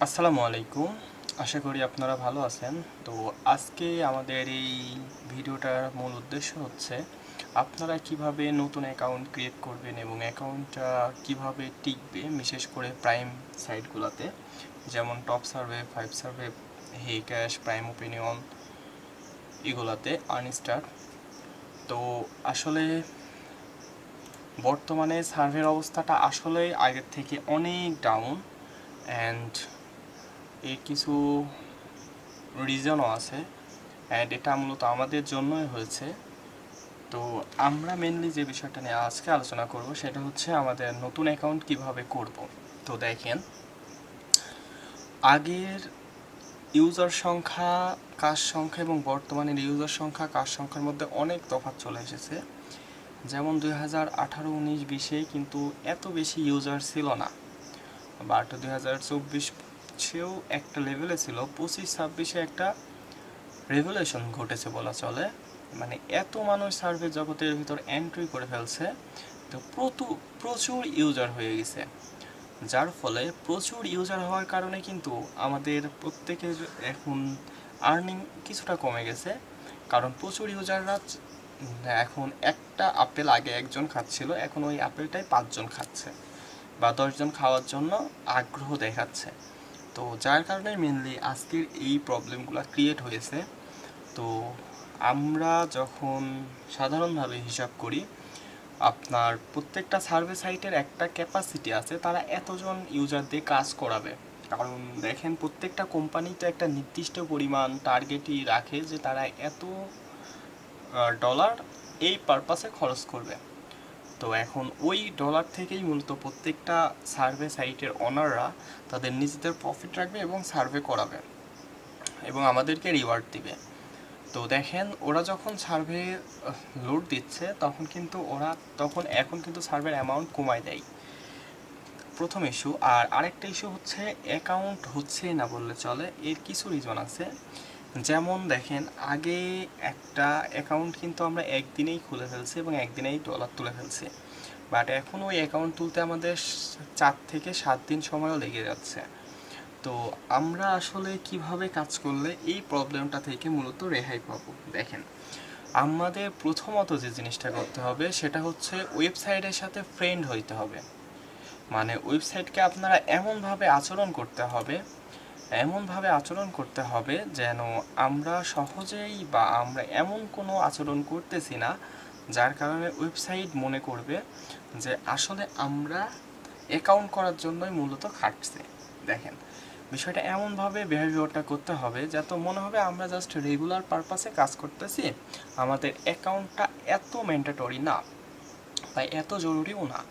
আসসালামু আলাইকুম। আশা করি আপনারা ভালো আছেন। তো আজকে আমাদের এই ভিডিওটার মূল উদ্দেশ্য হচ্ছে আপনারা কিভাবে নতুন অ্যাকাউন্ট ক্রিয়েট করবেন এবং অ্যাকাউন্টটা কিভাবে টিকবে, বিশেষ করে প্রাইম সাইটগুলোতে, যেমন টপ সার্ভে, ফাইভ সার্ভে, হে ক্যাশ, প্রাইম ওপিনিয়ন, এগুলাতে আর্নিস্টার। তো আসলে বর্তমানে সার্ভের অবস্থাটা আসলে আগের থেকে অনেক ডাউন, অ্যান্ড এর কিছু রিজনও আছে, অ্যান্ড এটা মূলত আমাদের জন্যই হয়েছে। তো আমরা মেনলি যে বিষয়টা নিয়ে আজকে আলোচনা করব সেটা হচ্ছে আমাদের নতুন অ্যাকাউন্ট কিভাবে করব। তো দেখেন, আগের ইউজার সংখ্যা, কাজ সংখ্যা এবং বর্তমানের ইউজার সংখ্যা, কাজ সংখ্যার মধ্যে অনেক তফাৎ চলে এসেছে। যেমন 2018-19-20-এ কিন্তু এত বেশি ইউজার ছিল না, বাট 2024-এও একটা লেভেলে ছিল, 25-26-এ একটা রেভলিউশন ঘটেছে বলা চলে। মানে এত মানুষ সার্ভে জগতের ভিতর এন্ট্রি করে ফেলছে, তো প্রচুর ইউজার হয়ে গেছে, যার ফলে প্রচুর ইউজার হওয়ার কারণে কিন্তু আমাদের প্রত্যেকের এখন আর্নিং কিছুটা কমে গেছে। কারণ প্রচুর ইউজাররা এখন একটা আপেল আগে একজন খাচ্ছিল, এখন ওই আপেলটাই 5জন খাচ্ছে বা 10জন খাওয়ার জন্য আগ্রহ দেখাচ্ছে। তো যার কারণে মেনলি আজকের এই প্রবলেমগুলো ক্রিয়েট হয়েছে। তো আমরা যখন সাধারণভাবে হিসাব করি, আপনার প্রত্যেকটা সার্ভে সাইটের একটা ক্যাপাসিটি আছে, তারা এতজন ইউজার দিয়ে কাজ করাবে। কারণ দেখেন, প্রত্যেকটা কোম্পানি তো একটা নির্দিষ্ট পরিমাণ টার্গেটই রাখে যে তারা এত ডলার এই পারপাসে খরচ করবে। তো এখন ওই ডলার থেকেই মূলত প্রত্যেকটা সার্ভে সাইটের অনাররা তাদের নিজেদের প্রফিট রাখবে এবং সার্ভে করাবে এবং আমাদেরকে রিওয়ার্ড দিবে। তো দেখেন, ওরা যখন সার্ভে লোড দিচ্ছে তখন এখন কিন্তু সার্ভের অ্যামাউন্ট কমায় দেয়, প্রথম ইস্যু। আর আরেকটা ইস্যু হচ্ছে অ্যাকাউন্ট হচ্ছে না বললে চলে, এর কিছু রিজন আছে। যেমন দেখেন, আগে একটা অ্যাকাউন্ট কিন্তু আমরা একদিনেই খুলে ফেলছি এবং একদিনেই ডলার তুলে ফেলছি, বাট এখন ওই অ্যাকাউন্ট তুলতে আমাদের 4 থেকে 7 দিন সময়ও লেগে যাচ্ছে। তো আমরা আসলে কিভাবে কাজ করলে এই প্রবলেমটা থেকে মূলত রেহাই পাবো, দেখেন, আমাদের প্রথমত যে জিনিসটা করতে হবে সেটা হচ্ছে ওয়েবসাইটের সাথে ফ্রেন্ড হইতে হবে। মানে ওয়েবসাইটকে আপনারা এমনভাবে আচরণ করতে হবে যেন আমরা সহজেই বা আমরা এমন কোনো আচরণ করতেছি না যার কারণে ওয়েবসাইট মনে করবে যে আসলে আমরা অ্যাকাউন্ট করার জন্যই মূলত খাটছে। দেখেন, বিষয়টা এমনভাবে বিহেভিয়ারটা করতে হবে যাতে মনে হবে আমরা জাস্ট রেগুলার পারপাসে কাজ করতেছি, আমাদের অ্যাকাউন্টটা এত ম্যান্ডেটরি না বা এত জরুরিও না।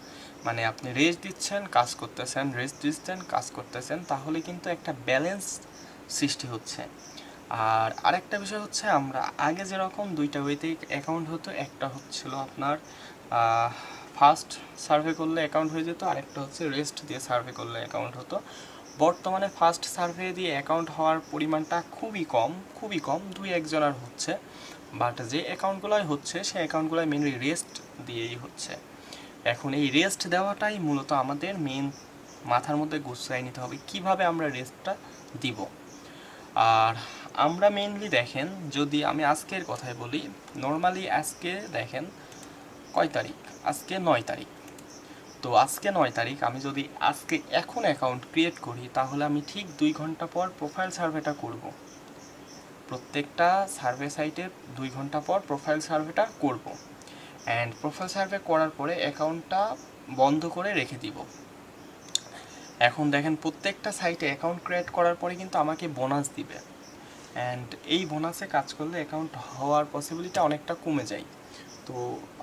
মানে আপনি রেস্ট দিচ্ছেন, কাজ করতেছেন, রেস্ট দিচ্ছেন, কাজ করতেছেন, তাহলে কিন্তু একটা ব্যালেন্স সৃষ্টি হচ্ছে। আর আরেকটা বিষয় হচ্ছে, আমরা আগে যেরকম দুইটা ওয়েতেই অ্যাকাউন্ট হতো, একটা হচ্ছিল আপনার ফার্স্ট সার্ভে করলে অ্যাকাউন্ট হয়ে যেত, আরেকটা হচ্ছে রেস্ট দিয়ে সার্ভে করলে অ্যাকাউন্ট হতো। বর্তমানে ফার্স্ট সার্ভে দিয়ে অ্যাকাউন্ট হওয়ার পরিমাণটা খুবই কম, 2-1 জনের হচ্ছে। বাট যে অ্যাকাউন্টগুলোই হচ্ছে সেই অ্যাকাউন্টগুলোই মেনলি রেস্ট দিয়েই হচ্ছে। এখন এই রেস্ট দেওয়াটাই মূলত আমাদের মেন মাথার মধ্যে গুছিয়ে নিতে হবে কিভাবে আমরা রেস্টটা দিব। আর আমরা মেনলি দেখেন, যদি আমি আজকের কথাই বলি, নর্মালি আজকে দেখেন কয় তারিখ, আজকে 9 তারিখ। তো আজকে 9 তারিখ, আমি যদি এখন অ্যাকাউন্ট ক্রিয়েট করি তাহলে আমি ঠিক 2 ঘন্টা পর প্রোফাইল সার্ভেটা করব। প্রত্যেকটা সার্ভে সাইটের 2 ঘন্টা পর প্রোফাইল সার্ভেটা করব, অ্যান্ড প্রোফাইল সার্ভে করার পরে অ্যাকাউন্টটা বন্ধ করে রেখে দিব। এখন দেখেন, প্রত্যেকটা সাইটে অ্যাকাউন্ট ক্রিয়েট করার পরে কিন্তু আমাকে বোনাস দিবে, অ্যান্ড এই বোনাসে কাজ করলে অ্যাকাউন্ট হওয়ার পসিবিলিটি অনেকটা কমে যায়। তো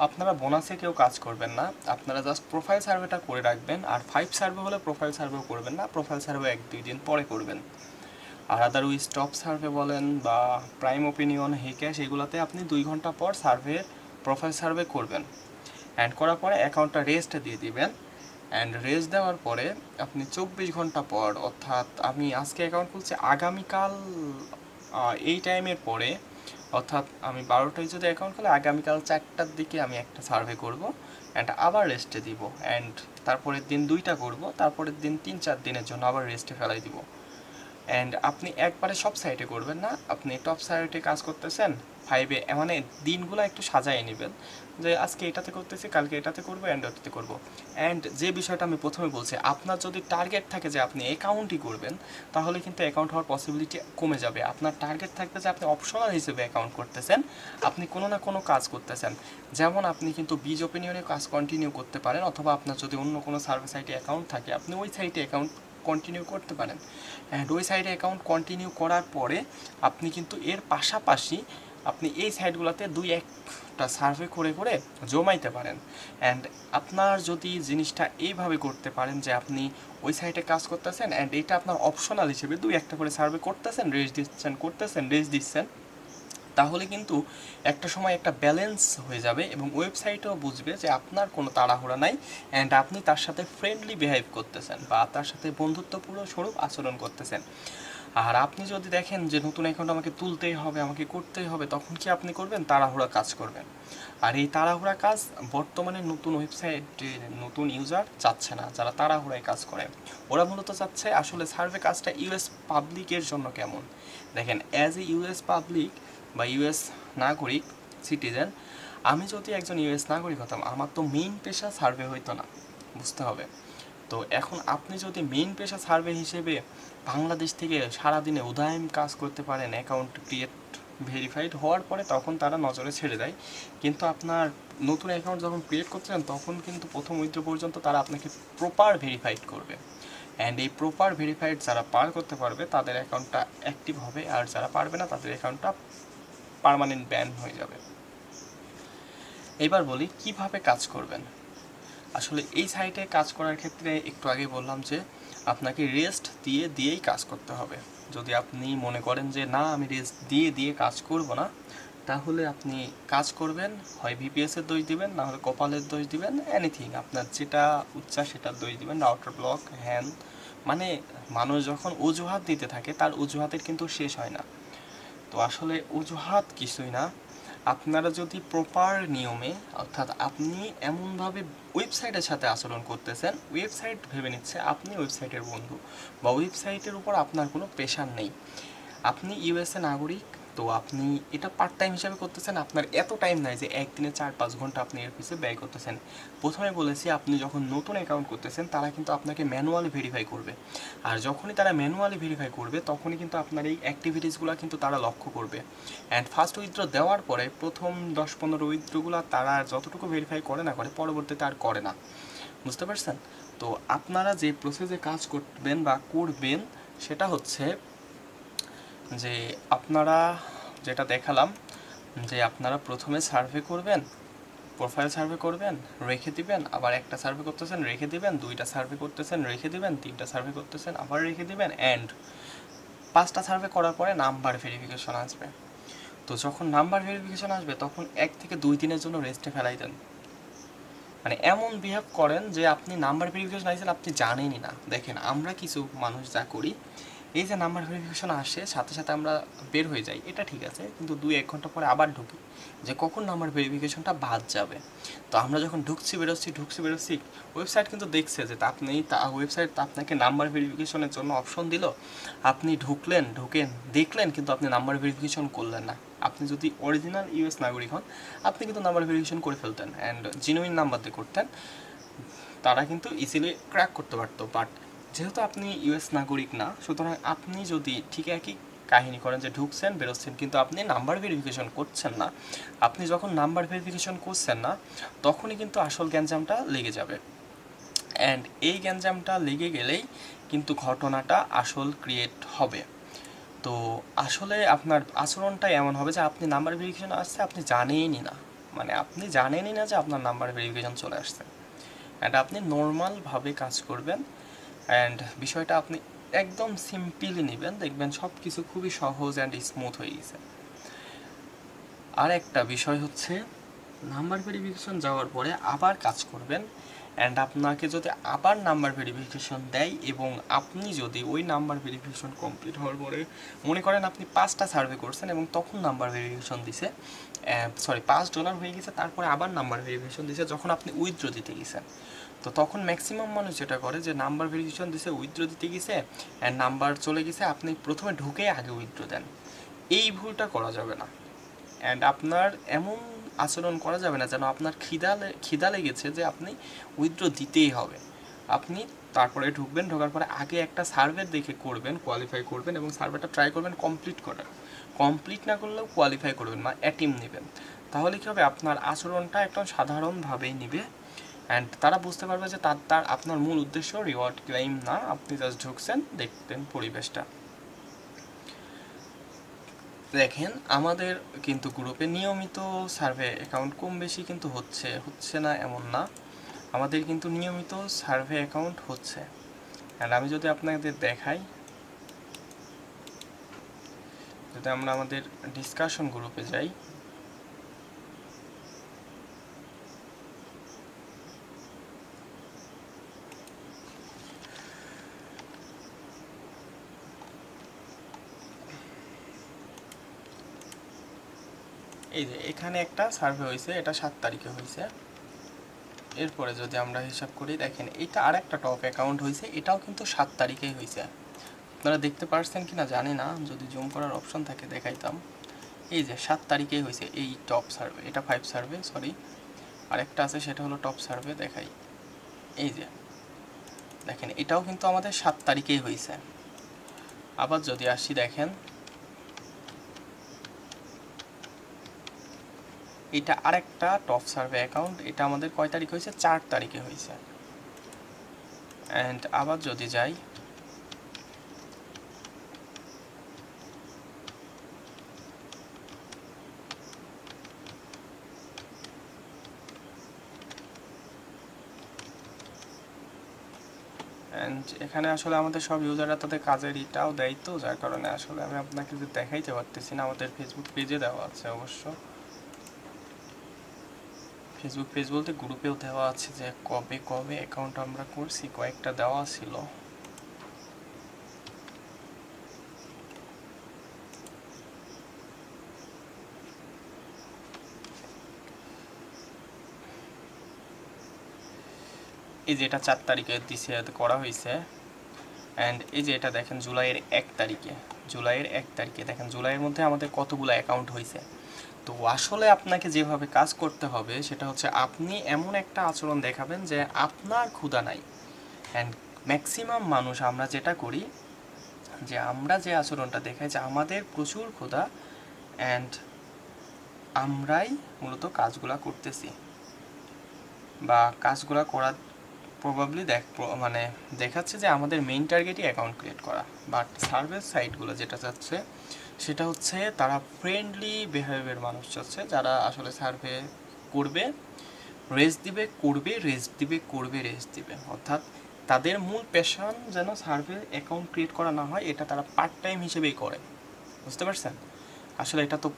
আপনারা বোনাসে কেউ কাজ করবেন না, আপনারা জাস্ট প্রোফাইল সার্ভেটা করে রাখবেন। আর 5 সার্ভে হলে প্রোফাইল সার্ভেও করবেন না, প্রোফাইল সার্ভে 1-2 দিন পরে করবেন। আর আদারউইজ টপ সার্ভে বলেন বা প্রাইম ওপিনিয়ন, হে ক্যাশ, এগুলোতে আপনি 2 ঘন্টা পর প্রোফাইল সার্ভে করবেন, অ্যান্ড করার পরে অ্যাকাউন্টটা রেস্ট দিয়ে দিবেন। অ্যান্ড রেস্ট দেওয়ার পরে আপনি 24 ঘন্টা পর, অর্থাৎ আমি আজকে অ্যাকাউন্ট খুলছি, আগামীকাল এই টাইমের পরে, অর্থাৎ আমি 12টায় যদি অ্যাকাউন্ট খুলে আগামীকাল 4টার দিকে আমি একটা সার্ভে করব, অ্যান্ড আবার রেস্টে দিব, অ্যান্ড তারপরের দিন 2টা করব, তারপরের দিন 3-4 দিনের জন্য আবার রেস্টে ফেলাই দিব। অ্যান্ড আপনি একবারে সব সাইটে করবেন না, আপনি টপ সাইটে কাজ করতেছেন 5-এ, মানে দিনগুলো একটু সাজাই নেবেন যে আজকে এটাতে করতেছি, কালকে এটাতে করবো, অ্যান্ড ওটাতে করবো। অ্যান্ড যে বিষয়টা আমি প্রথমে বলছি, আপনার যদি টার্গেট থাকে যে আপনি অ্যাকাউন্টই করবেন, তাহলে কিন্তু অ্যাকাউন্ট হওয়ার পসিবিলিটি কমে যাবে। আপনার টার্গেট থাকবে যে আপনি অপশনাল হিসেবে অ্যাকাউন্ট করতেছেন, আপনি কোনো না কোনো কাজ করতেছেন। যেমন আপনি কিন্তু বিজ ওপিনিয়নে কাজ কন্টিনিউ করতে পারেন, অথবা আপনার যদি অন্য কোনো সার্ভিস সাইটে অ্যাকাউন্ট থাকে, আপনি ওই সাইটে অ্যাকাউন্ট কন্টিনিউ করতে পারেন। অ্যান্ড ওই সাইটে অ্যাকাউন্ট কন্টিনিউ করার পরে আপনি কিন্তু এর পাশাপাশি আপনি এই সাইটগুলোতে 2-1টা সার্ভে করে করে জমাইতে পারেন। অ্যান্ড আপনার যদি জিনিসটা এইভাবে করতে পারেন যে আপনি ওই সাইটে কাজ করতেছেন অ্যান্ড এটা আপনার অপশনাল হিসেবে 2-1টা করে সার্ভে করতেছেন, রেস্ট দিচ্ছেন, তাহলে কিন্তু একটা সময় একটা ব্যালেন্স হয়ে যাবে এবং ওয়েবসাইটও বুঝবে যে আপনার কোনো তাড়াহুড়া নাই অ্যান্ড আপনি তার সাথে ফ্রেন্ডলি বিহেভ করতেছেন বা তার সাথে বন্ধুত্বপূর্ণ স্বরূপ আচরণ করতেছেন। আর আপনি যদি দেখেন যে নতুন অ্যাকাউন্ট আমাকে তুলতেই হবে, আমাকে করতেই হবে, তখন কি আপনি করবেন? তাড়াহুড়া কাজ করবেন। আর এই তাড়াহুড়া কাজ বর্তমানে নতুন ওয়েবসাইটে নতুন ইউজার চাচ্ছে না, যারা তাড়াহুড়ায় কাজ করে। ওরা মূলত চাচ্ছে আসলে সার্ভে কাজটা ইউএস পাবলিকের জন্য কেমন। দেখেন, অ্যাজ এ ইউএস পাবলিক বা ইউএস নাগরিক সিটিজেন, আমি যদি একজন ইউএস নাগরিক হতাম, আমার তো মেইন পেশা সার্ভে হইতো না, বুঝতে হবে। তো এখন আপনি যদি মেইন পেশা সার্ভে হিসেবে বাংলাদেশ থেকে সারাদিনে উদয়ন কাজ করতে পারেন, অ্যাকাউন্ট ক্রিয়েট ভেরিফাইড হওয়ার পরে তখন তারা নজরে ছেড়ে দেয়। কিন্তু আপনার নতুন অ্যাকাউন্ট যখন ক্রিয়েট করতে চান, তখন কিন্তু প্রথম উইথড্র পর্যন্ত তারা আপনাকে প্রপার ভেরিফাইড করবে। অ্যান্ড এই প্রপার ভেরিফাইড যারা পার করতে পারবে তাদের অ্যাকাউন্টটা অ্যাক্টিভ হবে, আর যারা পারবে না তাদের অ্যাকাউন্টটা পার্মানেন্ট ব্যান হয়ে যাবে। এবার বলি কিভাবে কাজ করবেন। আসলে এই সাইটে কাজ করার ক্ষেত্রে একটু আগে বললাম যে আপনাকে রেস্ট দিয়েই কাজ করতে হবে। যদি আপনি মনে করেন যে না, আমি রেস্ট দিয়ে কাজ করব না, তাহলে আপনি কাজ করবেন হয় ভিপিএসের দোষ দিবেন, না হলে কপালের দোষ দিবেন, এনিথিং আপনার যেটা উচ্চা সেটার দোষ দিবেন, রাউটার ব্লক হ্যান। মানে মানুষ যখন অজুহাত দিতে থাকে, তার অজুহাতের কিন্তু শেষ হয় না। তো আসলে অজুহাত কিছুই না। আপনারা যদি প্রপার নিয়মে, অর্থাৎ আপনি এমনভাবে ওয়েবসাইটের সাথে আচরণ করতেছেন, ওয়েবসাইট ভেবে নিচ্ছে আপনি ওয়েবসাইটের বন্ধু, বা ওয়েবসাইটের উপর আপনার কোনো প্রেশার নেই। আপনি ইউএসএ নাগরিক, তো আপনি এটা পার্ট টাইম হিসাবে করতেছেন, আপনার এত টাইম নাই যে একদিনে 4-5 ঘন্টা আপনি এর পিছনে ব্যয় করতেছেন। প্রথমে বলেছি, আপনি যখন নতুন অ্যাকাউন্ট করতেছেন তারা কিন্তু আপনাকে ম্যানুয়ালি ভেরিফাই করবে, আর যখনই তারা ম্যানুয়ালি ভেরিফাই করবে তখনই কিন্তু আপনার এই অ্যাক্টিভিটিসগুলো কিন্তু তারা লক্ষ্য করবে। অ্যান্ড ফার্স্ট উইথড্র দেওয়ার পরে প্রথম 10-15 উইথড্রগুলো তারা যতটুকু ভেরিফাই করে না করে, পরবর্তীতে আর করে না, বুঝতে পারছেন? তো আপনারা যে প্রসেসে কাজ করবেন বা করবেন সেটা হচ্ছে যে আপনারা যেটা দেখালাম, যে আপনারা প্রথমে সার্ভে করবেন, প্রোফাইল সার্ভে করবেন, রেখে দিবেন, আবার একটা সার্ভে করতেছেন রেখে দিবেন, 2টা সার্ভে করতেছেন রেখে দিবেন, 3টা সার্ভে করতেছেন আবার রেখে দিবেন, অ্যান্ড 5টা সার্ভে করার পরে নাম্বার ভেরিফিকেশন আসবে। তো যখন নাম্বার ভেরিফিকেশন আসবে তখন 1 থেকে 2 দিনের জন্য রেস্টে ফেলাই দেন। মানে এমন বিহেভ করেন যে আপনি নাম্বার ভেরিফিকেশন আসছেন আপনি জানেনই না। দেখেন, আমরা কিছু মানুষ যা করি, এই যে নাম্বার ভেরিফিকেশন আসে সাথে সাথে আমরা বের হয়ে যাই, এটা ঠিক আছে, কিন্তু 2-1 ঘন্টা পরে আবার ঢুকি যে কখন নাম্বার ভেরিফিকেশনটা বাদ যাবে। তো আমরা যখন ঢুকছি বেরোচ্ছি, ওয়েবসাইট কিন্তু দেখছে যে ওয়েবসাইট আপনাকে নাম্বার ভেরিফিকেশনের জন্য অপশন দিল, আপনি ঢুকেন দেখলেন, কিন্তু আপনি নাম্বার ভেরিফিকেশন করলেন না। আপনি যদি অরিজিনাল ইউএস নাগরিক হন, আপনি কিন্তু নাম্বার ভেরিফিকেশন করে ফেলতেন অ্যান্ড জেনুইন নাম্বার দিয়ে করতেন, তারা কিন্তু ইজিলি ক্র্যাক করতে পারতো। বাট যেহেতু আপনি ইউএস নাগরিক না, সুতরাং আপনি যদি ঠিক একই কাহিনী করেন যে ঢুকছেন বেরোচ্ছেন কিন্তু আপনি নাম্বার ভেরিফিকেশন করছেন না, আপনি যখন নাম্বার ভেরিফিকেশন করছেন না তখনই কিন্তু আসল গ্যাঞ্জামটা লেগে যাবে। অ্যান্ড এই গ্যাঞ্জামটা লেগে গেলেই কিন্তু ঘটনাটা আসল ক্রিয়েট হবে। তো আসলে আপনার আচরণটা এমন হবে যে আপনি নাম্বার ভেরিফিকেশন আসছে আপনি জানেনই না, মানে আপনি জানেনই না যে আপনার নাম্বার ভেরিফিকেশন চলে আসছে। অ্যান্ড আপনি নর্মালভাবে কাজ করবেন অ্যান্ড বিষয়টা আপনি একদম সিম্পলি নেবেন, দেখবেন সব কিছু খুবই সহজ অ্যান্ড স্মুথ হয়ে গেছে। আর একটা বিষয় হচ্ছে, নাম্বার ভেরিফিকেশন যাওয়ার পরে আবার কাজ করবেন অ্যান্ড আপনাকে যদি আবার নাম্বার ভেরিফিকেশন দেয় এবং আপনি যদি ওই নাম্বার ভেরিফিকেশন কমপ্লিট হওয়ার পরে মনে করেন আপনি 5টা সার্ভে করছেন এবং তখন নাম্বার ভেরিফিকেশন দিছে, $5 হয়ে গেছে, তারপরে আবার নাম্বার ভেরিফিকেশন দিছে যখন আপনি উইথড্র দিতে গেছেন, তো তখন ম্যাক্সিমাম মানুষ যেটা করে যে নাম্বার ভেরিফিকেশন দিছে, উইথড্র দিতে গেছে অ্যান্ড নাম্বার চলে গেছে, আপনি প্রথমে ঢুকে আগে উইথড্র দেন। এই ভুলটা করা যাবে না। অ্যান্ড আপনার এমন আচরণ করা যাবে না যেন আপনার খিদা লেগেছে যে আপনি উইথড্র দিতেই হবে। আপনি তারপরে ঢুকবেন, ঢোকার পরে আগে একটা সার্ভে দেখে করবেন, কোয়ালিফাই করবেন এবং সার্ভেটা ট্রাই করবেন কমপ্লিট করার। কমপ্লিট না করলেও কোয়ালিফাই করবেন, মানে অ্যাটেম্প নেবেন। তাহলে কী হবে, আপনার আচরণটা একদম সাধারণভাবেই নিবে অ্যান্ড তারা বুঝতে পারবে যে তার আপনার মূল উদ্দেশ্য রিওয়ার্ড ক্লেইম না, আপনি জাস্ট ঢুকছেন, দেখতেন পরিবেশটা। দেখেন আমাদের কিন্তু গ্রুপে নিয়মিত সার্ভে অ্যাকাউন্ট কম বেশি কিন্তু হচ্ছে না এমন না, আমাদের কিন্তু নিয়মিত সার্ভে অ্যাকাউন্ট হচ্ছে। অ্যান্ড আমি যদি আপনাদের দেখাই, যদি আমরা আমাদের ডিসকাশন গ্রুপে যাই, এই যে এখানে একটা সার্ভে হয়েছে, এটা 7 তারিখে হয়েছে। এরপরে যদি আমরা হিসাব করি, দেখেন এটা আর একটা টপ অ্যাকাউন্ট হয়েছে, এটাও কিন্তু 7 তারিখেই হয়েছে। আপনারা দেখতে পারছেন কি না জানি না, যদি জুম করার অপশন থাকে দেখাইতাম। এই যে 7 তারিখেই হয়েছে এই টপ সার্ভে, এটা 5 সার্ভে, সরি আরেকটা আছে সেটা হলো টপ সার্ভে, দেখাই। এই যে দেখেন এটাও কিন্তু আমাদের 7 তারিখেই হয়েছে। আবার যদি আসি, দেখেন এটা আরেকটা টপ সার্ভে অ্যাকাউন্ট, এটা আমাদের কয় তারিখ হয়েছে, 4 তারিখে হয়েছে। অ্যান্ড আবার যদি যাই, অ্যান্ড এখানে আসলে আমাদের সব ইউজাররা তাদের কাজের এটাও দেয়, তো যার কারণে আসলে আমি আপনাকে যে দেখাইতে পারতেছি না। আমাদের ফেসবুক পেজে দেওয়া আছে অবশ্য, ফেসবুক পেজ বলতে গ্রুপেও দেওয়া আছে যে কবে কবে অ্যাকাউন্ট আমরা করছি, কয়েকটা দেওয়া ছিল। এই যে এটা 4 তারিখে দিছে করা হয়েছে। অ্যান্ড এই যে এটা দেখেন জুলাইয়ের 1 তারিখে, দেখেন জুলাইয়ের মধ্যে আমাদের কতগুলো অ্যাকাউন্ট হয়েছে। তো আসলে আপনাকে যেভাবে কাজ করতে হবে সেটা হচ্ছে আপনি এমন একটা আচরণ দেখাবেন যে আপনার ক্ষুধা নাই। অ্যান্ড ম্যাক্সিমাম মানুষ আমরা যেটা করি, যে আমরা যে আচরণটা দেখাই যে আমাদের প্রচুর ক্ষুধা অ্যান্ড আমরাই মূলত কাজগুলা করতেছি, বা কাজগুলা করার প্রবাবলি মানে দেখাচ্ছে যে আমাদের মেইন টার্গেটই অ্যাকাউন্ট ক্রিয়েট করা। বাট সার্ভিস সাইটগুলো যেটা চাচ্ছে সেটা হচ্ছে তারা ফ্রেন্ডলি বিহেভিয়ার মানুষ চাচ্ছে, যারা আসলে সার্ভে করবে, রেস্ট দিবে, করবে, রেস্ট দিবে, করবে, রেস্ট দিবে। অর্থাৎ তাদের মূল প্যাশন যেন সার্ভে অ্যাকাউন্ট ক্রিয়েট করা না হয়, এটা তারা পার্ট টাইম হিসেবেই করে। বুঝতে পারছেন? আসলে এটা তো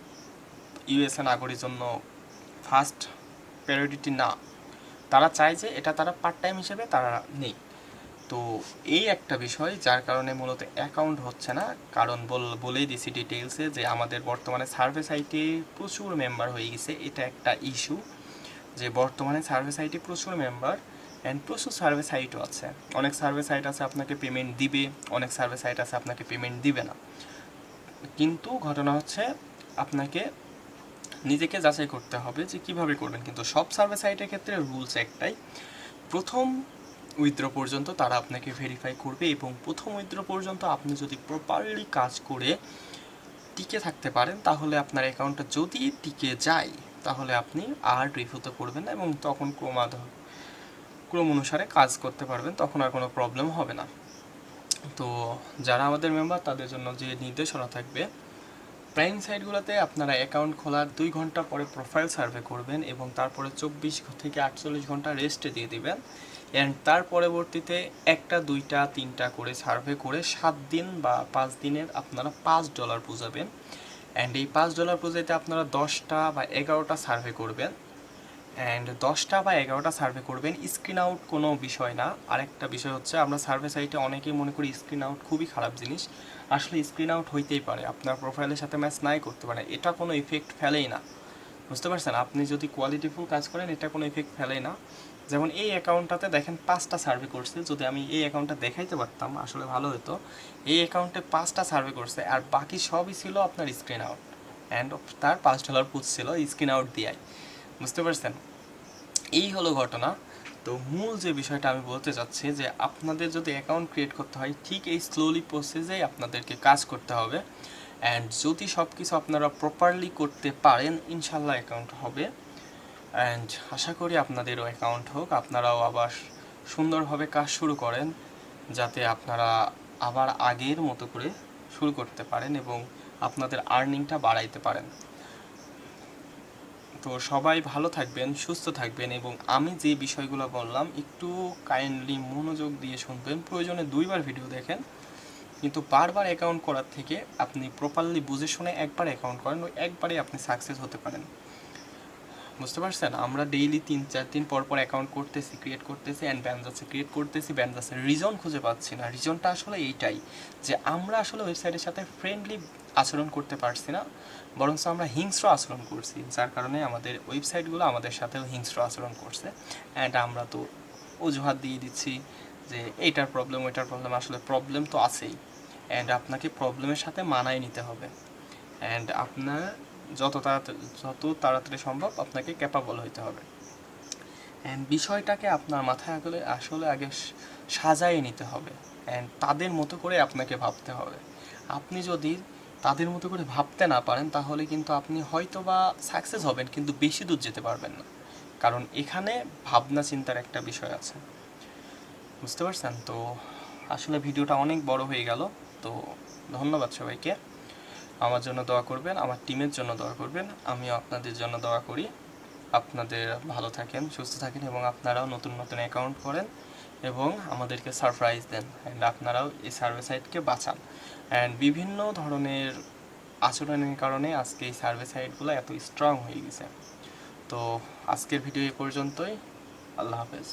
ইউএসএ নাগরিক জন্য ফার্স্ট প্রায়োরিটি না, তারা চায় যে এটা তারা পার্ট টাইম হিসেবে তারা নেই। তো এই একটা বিষয় যার কারণে মূলত অ্যাকাউন্ট হচ্ছে না। কারণ বলেই দিছি ডিটেলসে যে আমাদের বর্তমানে সার্ভে সাইটে প্রচুর মেম্বার হয়ে গেছে, এটা একটা ইস্যু যে বর্তমানে সার্ভে সাইটে প্রচুর মেম্বার অ্যান্ড প্রচুর সার্ভে সাইটও আছে। অনেক সার্ভে সাইট আছে আপনাকে পেমেন্ট দিবে, অনেক সার্ভে সাইট আছে আপনাকে পেমেন্ট দিবে না। কিন্তু ঘটনা হচ্ছে আপনাকে নিজেকে যাচাই করতে হবে যে কিভাবে করবেন। কিন্তু সব সার্ভে সাইটের ক্ষেত্রে রুলস একটাই, প্রথম উইথড্র পর্যন্ত তারা আপনাকে ভেরিফাই করবে এবং প্রথম উইথড্র পর্যন্ত আপনি যদি প্রপারলি কাজ করে টিকে থাকতে পারেন, তাহলে আপনার অ্যাকাউন্টটা যদি টিকে যায় তাহলে আপনি আর রিভিউতে করবেন না এবং তখন ক্রম অনুসারে কাজ করতে পারবেন, তখন আর কোনো প্রবলেম হবে না। তো যারা আমাদের মেম্বার তাদের জন্য যে নির্দেশনা থাকবে, প্রাইম সাইটগুলোতে আপনারা অ্যাকাউন্ট খোলার 2 ঘন্টা পরে প্রোফাইল সার্ভে করবেন এবং তারপরে 24 থেকে 48 ঘন্টা রেস্টে দিয়ে দিবেন। অ্যান্ড তার পরবর্তীতে 1টা 2টা 3টা করে সার্ভে করে 7 দিন বা 5 দিনের আপনারা $5 বুঝাবেন। অ্যান্ড এই $5 বুঝাইতে আপনারা 10টা বা 11টা সার্ভে করবেন। অ্যান্ড 10টা বা 11টা সার্ভে করবেন, স্ক্রিন আউট কোনো বিষয় না। আরেকটা বিষয় হচ্ছে আমরা সার্ভে সাইটে অনেকেই মনে করি স্ক্রিন আউট খুবই খারাপ জিনিস। আসলে স্ক্রিন আউট হইতেই পারে, আপনার প্রোফাইলের সাথে ম্যাচ নাই করতে পারে, এটা কোনো ইফেক্ট ফেলেই না। বুঝতে পারছেন? আপনি যদি কোয়ালিটিফুল কাজ করেন এটা কোনো ইফেক্ট ফেলেই না। যেমন এই অ্যাকাউন্টটাতে দেখেন 5টা সার্ভে করছে, যদি আমি এই অ্যাকাউন্টটা দেখাইতে পারতাম আসলে ভালো হতো। এই অ্যাকাউন্টে 5টা সার্ভে করছে আর বাকি সবই ছিল আপনার স্ক্রিন আউট, অ্যান্ড তার $5 পুচ ছিল স্ক্রিন আউট দিয়াই। বুঝতে পারছেন? এই হলো ঘটনা। তো মূল যে বিষয়টা আমি বলতে চাচ্ছি যে আপনাদের যদি অ্যাকাউন্ট ক্রিয়েট করতে হয় ঠিক এই স্লোলি প্রসেসেই আপনাদেরকে কাজ করতে হবে, অ্যান্ড যদি সব কিছু আপনারা প্রপারলি করতে পারেন ইনশাল্লাহ অ্যাকাউন্ট হবে। অ্যান্ড আশা করি আপনাদেরও অ্যাকাউন্ট হোক, আপনারাও আবার সুন্দরভাবে কাজ শুরু করেন, যাতে আপনারা আবার আগের মতো করে শুরু করতে পারেন এবং আপনাদের আর্নিংটা বাড়াইতে পারেন। তো সবাই ভালো থাকবেন, সুস্থ থাকবেন, এবং আমি যে বিষয়গুলো বললাম একটু কাইন্ডলি মনোযোগ দিয়ে শুনবেন। প্রয়োজনে 2বার ভিডিও দেখেন, কিন্তু বারবার অ্যাকাউন্ট করার থেকে আপনি প্রপারলি বুঝে শুনে একবার অ্যাকাউন্ট করেন, ওই একবারে আপনি সাকসেস হতে পারেন। বুঝতে পারছেন? আমরা ডেইলি 3-4 দিন পর পর অ্যাকাউন্ট করতেছি, ক্রিয়েট করতেছি, অ্যান্ড ব্যানজাসে ক্রিয়েট করতেছি, ব্যানজাসের রিজন খুঁজে পাচ্ছি না। রিজনটা আসলে এইটাই যে আমরা আসলে ওয়েবসাইটের সাথে ফ্রেন্ডলি আচরণ করতে পারছি না, বরং আমরা হিংস্র আচরণ করছি, যার কারণে আমাদের ওয়েবসাইটগুলো আমাদের সাথেও হিংস্র আচরণ করছে। অ্যান্ড আমরা তো অজুহাত দিয়ে দিচ্ছি যে এইটার প্রবলেম ওইটার প্রবলেম, আসলে প্রবলেম তো আছেই, অ্যান্ড আপনাকে প্রবলেমের সাথে মানায় নিতে হবে, অ্যান্ড আপনার যত তাড়াতাড়ি সম্ভব আপনাকে ক্যাপাবল হইতে হবে। অ্যান্ড বিষয়টাকে আপনার মাথায় আসলে আগে সাজায়ে নিতে হবে, অ্যান্ড তাদের মতো করে আপনাকে ভাবতে হবে। আপনি যদি তাদের মতো করে ভাবতে না পারেন তাহলে কিন্তু আপনি হয়তো বা সাকসেস হবেন কিন্তু বেশি দূর যেতে পারবেন না, কারণ এখানে ভাবনা চিন্তার একটা বিষয় আছে। বুঝতে পারছেন? তো আসলে ভিডিওটা অনেক বড় হয়ে গেল। তো ধন্যবাদ সবাইকে। আমার জন্য দোয়া করবেন, আমার টিমের জন্য দোয়া করবেন, আমিও আপনাদের জন্য দোয়া করি। আপনাদের ভালো থাকেন, সুস্থ থাকেন, এবং আপনারাও নতুন নতুন অ্যাকাউন্ট করেন এবং আমাদেরকে সারপ্রাইজ দেন, অ্যান্ড আপনারাও এই সার্ভে সাইটকে বাঁচান। অ্যান্ড বিভিন্ন ধরনের আচরণের কারণে আজকে এই সার্ভে সাইটগুলো এত স্ট্রং হয়ে গেছে। তো আজকের ভিডিও এ পর্যন্তই। আল্লাহ হাফেজ।